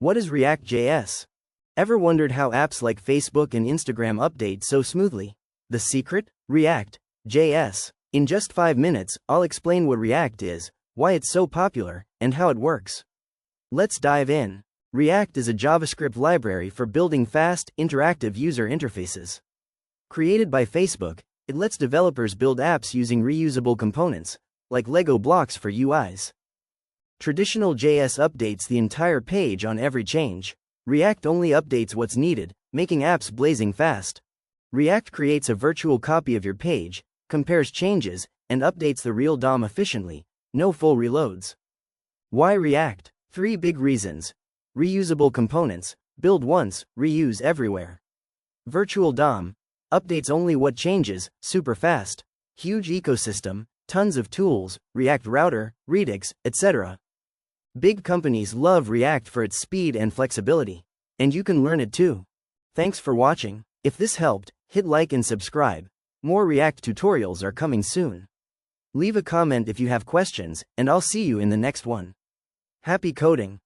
What is ReactJS? Ever wondered how apps like Facebook and Instagram update so smoothly? The secret? ReactJS. In just 5 minutes, I'll explain what React is, why it's so popular, and how it works. Let's dive in. React is a JavaScript library for building fast, interactive user interfaces. Created by Facebook, it lets developers build apps using reusable components, like Lego blocks for UIs. Traditional JS updates the entire page on every change. React only updates what's needed, making apps blazing fast. React creates a virtual copy of your page, compares changes, and updates the real DOM efficiently, no full reloads. Why React? 3 big reasons. Reusable components, build once, reuse everywhere. Virtual DOM, updates only what changes, super fast. Huge ecosystem, tons of tools, React Router, Redux, etc. Big companies love React for its speed and flexibility. And you can learn it too. Thanks for watching. If this helped, hit like and subscribe. More React tutorials are coming soon. Leave a comment if you have questions, and I'll see you in the next one. Happy coding!